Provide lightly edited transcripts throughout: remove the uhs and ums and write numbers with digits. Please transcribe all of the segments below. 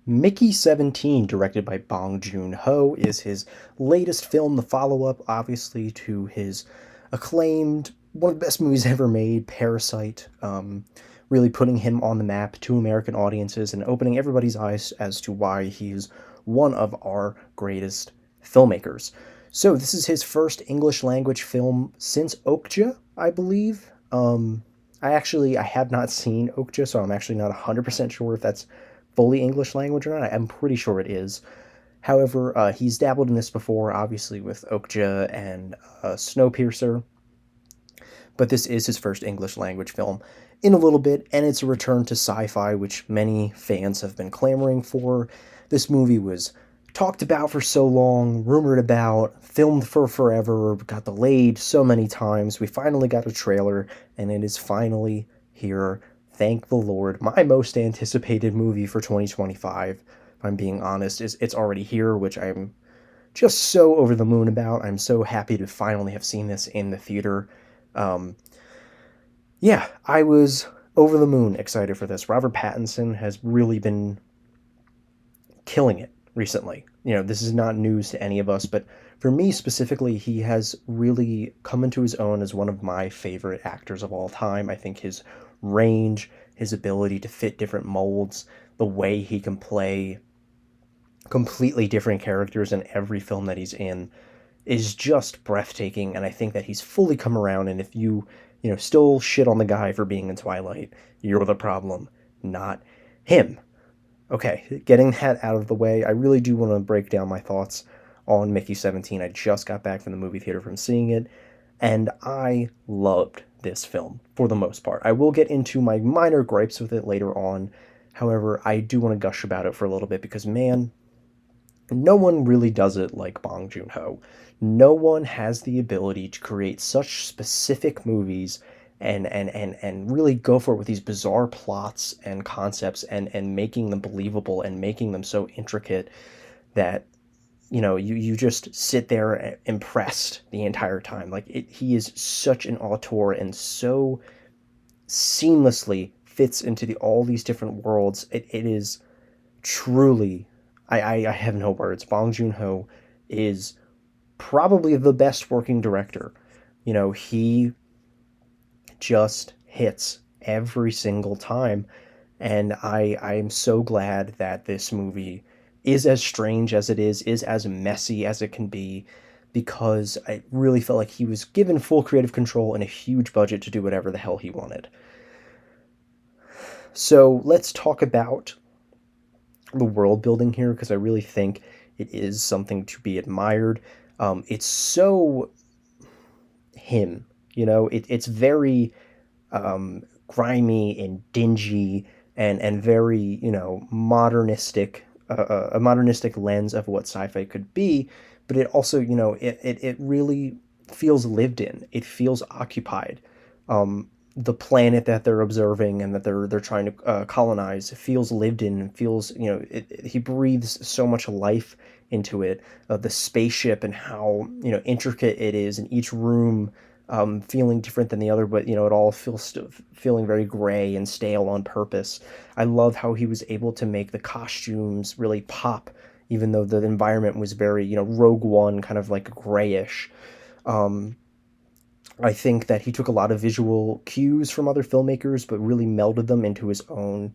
Mickey 17, directed by Bong Joon-ho, is his latest film, the follow-up, obviously, to his acclaimed, one of the best movies ever made, Parasite, really putting him on the map to American audiences and opening everybody's eyes as to why he's one of our greatest filmmakers. So this is his first English language film since Okja, I believe. I have not seen Okja, so I'm actually not 100% sure if that's fully English language or not. I'm pretty sure it is. However, he's dabbled in this before, obviously with Okja and Snowpiercer, but this is his first English language film in a little bit, and it's a return to sci-fi, which many fans have been clamoring for. This movie was talked about for so long, rumored about, filmed for forever, got delayed so many times. We finally got a trailer, and it is finally here. Thank the Lord. My most anticipated movie for 2025, if I'm being honest, is it's already here, which I'm just so over the moon about. I'm so happy to finally have seen this in the theater. Um, yeah, I was over the moon excited for this. Robert Pattinson has really been killing it recently. This is not news to any of us, but for me specifically, he has really come into his own as one of my favorite actors of all time. I think his range, his ability to fit different molds, the way he can play completely different characters in every film that he's in is just breathtaking, and I think that he's fully come around. And if you still shit on the guy for being in Twilight, you're the problem, not him. Okay, getting that out of the way, I really do want to break down my thoughts on Mickey 17. I just got back from the movie theater from seeing it, and I loved this film for the most part. I will get into my minor gripes with it later on. However, I do want to gush about it for a little bit because, man, no one really does it like Bong Joon-ho. No one has the ability to create such specific movies and really go for it with these bizarre plots and concepts and making them believable and making them so intricate that you just sit there impressed the entire time. He is such an auteur and so seamlessly fits into all these different worlds. It is truly, I have no words. Bong Joon-ho is probably the best working director. He just hits every single time, and I am so glad that this movie is as strange as it is as messy as it can be, because I really felt like he was given full creative control and a huge budget to do whatever the hell he wanted. So let's talk about the world building here, because I really think it is something to be admired. It's so him, it's very grimy and dingy and very modernistic, a modernistic lens of what sci-fi could be, but it also it really feels lived in. It feels occupied. The planet that they're observing and that they're trying to colonize feels lived in and feels, he breathes so much life into it. The spaceship and how intricate it is, and each room feeling different than the other, but it all feeling very gray and stale on purpose. I love how he was able to make the costumes really pop, even though the environment was very Rogue One kind of like grayish. Um, I think that he took a lot of visual cues from other filmmakers, but really melded them into his own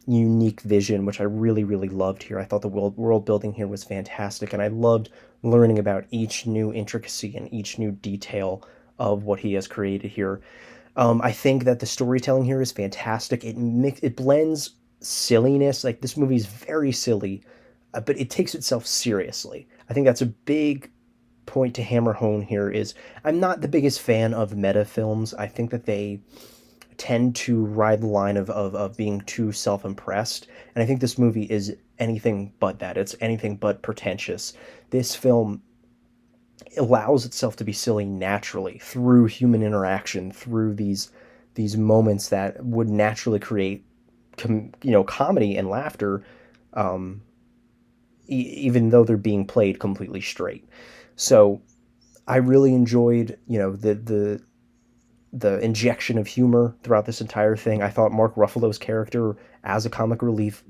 unique vision, which I really, really loved here. I thought the world building here was fantastic, and I loved learning about each new intricacy and each new detail of what he has created here. I think that the storytelling here is fantastic. It blends silliness. Like, this movie is very silly, but it takes itself seriously. I think that's a big point to hammer home here. Is I'm not the biggest fan of meta films. I think that they tend to ride the line of being too self-impressed, and I think this movie is anything but that. It's anything but pretentious. This film allows itself to be silly naturally through human interaction, through these moments that would naturally create comedy and laughter, um, even though they're being played completely straight. So I really enjoyed, the the injection of humor throughout this entire thing. I thought Mark Ruffalo's character as a comic relief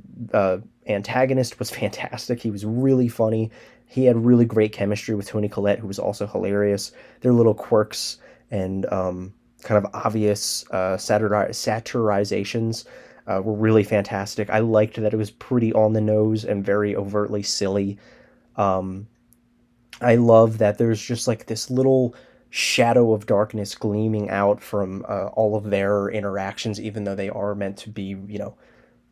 antagonist was fantastic. He was really funny. He had really great chemistry with Toni Collette, who was also hilarious. Their little quirks and kind of obvious satirizations were really fantastic. I liked that it was pretty on the nose and very overtly silly. Um, I love that there's just like this little shadow of darkness gleaming out from all of their interactions, even though they are meant to be,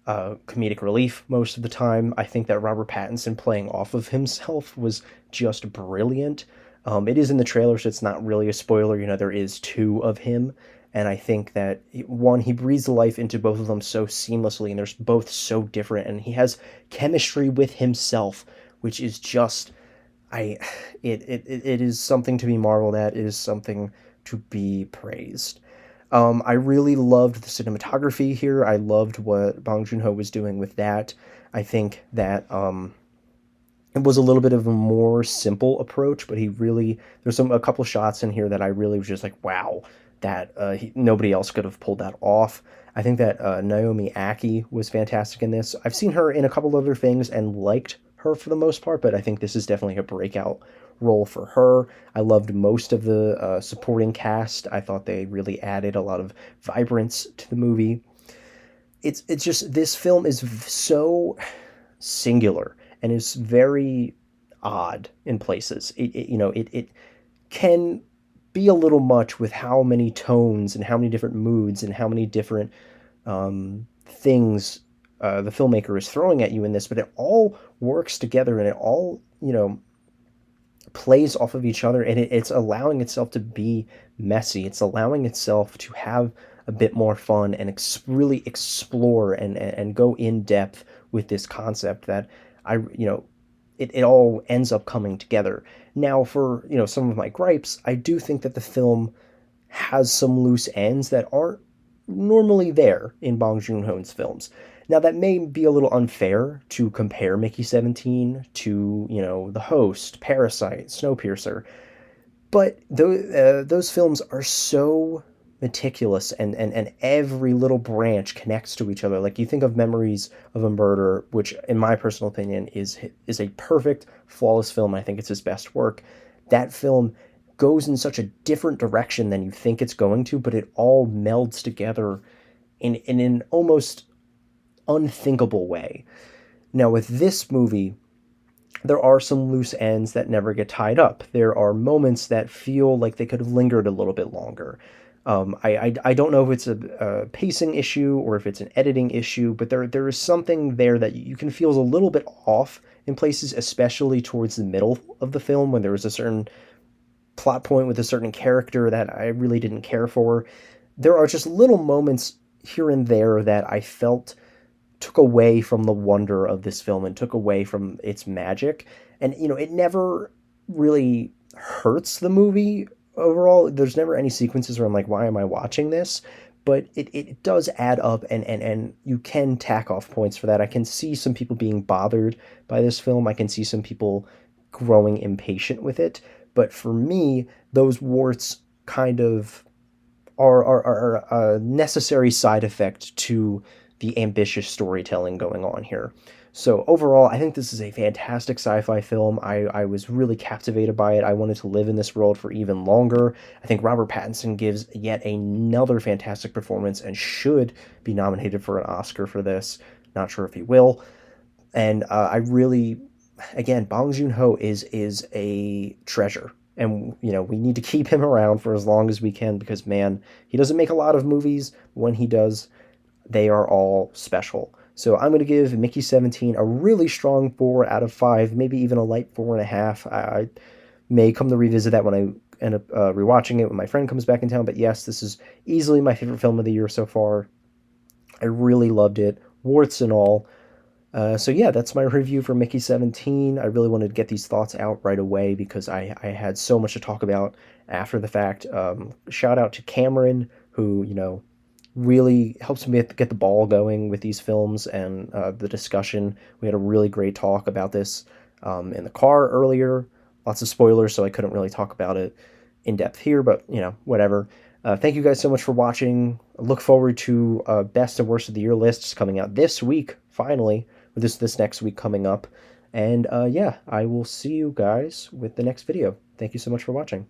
comedic relief most of the time. I think that Robert Pattinson playing off of himself was just brilliant. It is in the trailer, so it's not really a spoiler. There is two of him, and I think that one, he breathes life into both of them so seamlessly, and they're both so different, and he has chemistry with himself, which is just I it is something to be marveled at. It is something to be praised. I really loved the cinematography here. I loved what Bong Joon-ho was doing with that. I think that it was a little bit of a more simple approach, but there's a couple shots in here that I really was just like, wow, that nobody else could have pulled that off. I think that Naomi Ackie was fantastic in this. I've seen her in a couple other things and liked her for the most part, but I think this is definitely a breakout role for her. I loved most of the supporting cast. I thought they really added a lot of vibrance to the movie. It's just this film is so singular and is very odd in places. It can be a little much with how many tones and how many different moods and how many different things the filmmaker is throwing at you in this, but it all works together and it all, plays off of each other, and it's allowing itself to be messy. It's allowing itself to have a bit more fun and really explore and go in depth with this concept that it all ends up coming together. Now, for some of my gripes, I do think that the film has some loose ends that aren't normally there in Bong Joon-ho's films. Now, that may be a little unfair to compare Mickey 17 to, The Host, Parasite, Snowpiercer, but those films are so meticulous, and every little branch connects to each other. Like, you think of Memories of a Murder, which in my personal opinion is a perfect, flawless film. I think it's his best work. That film goes in such a different direction than you think it's going to, but it all melds together in an almost unthinkable way. Now, with this movie, there are some loose ends that never get tied up. There are moments that feel like they could have lingered a little bit longer. I don't know if it's a pacing issue or if it's an editing issue, but there is something there that you can feel is a little bit off in places, especially towards the middle of the film when there was a certain plot point with a certain character that I really didn't care for. There are just little moments here and there that I felt took away from the wonder of this film and took away from its magic. And, it never really hurts the movie overall. There's never any sequences where I'm like, why am I watching this? But it does add up, and you can tack off points for that. I can see some people being bothered by this film. I can see some people growing impatient with it. But for me, those warts kind of are a necessary side effect to the ambitious storytelling going on here. So overall, I think this is a fantastic sci-fi film. I was really captivated by it. I wanted to live in this world for even longer. I think Robert Pattinson gives yet another fantastic performance and should be nominated for an Oscar for this. Not sure if he will. And I really, again, Bong Joon-ho is a treasure. And, we need to keep him around for as long as we can because, man, he doesn't make a lot of movies. When he does, they are all special. So I'm going to give Mickey 17 a really strong 4 out of 5, maybe even a light 4.5. I may come to revisit that when I end up rewatching it when my friend comes back in town. But yes, this is easily my favorite film of the year so far. I really loved it, warts and all. So yeah, that's my review for Mickey 17. I really wanted to get these thoughts out right away because I had so much to talk about after the fact. Shout out to Cameron, who, really helps me get the ball going with these films and the discussion. We had a really great talk about this in the car earlier. Lots of spoilers, so I couldn't really talk about it in depth here, but whatever. Thank you guys so much for watching. I look forward to best and worst of the year lists coming out this week, finally, with this next week coming up. And yeah, I will see you guys with the next video. Thank you so much for watching.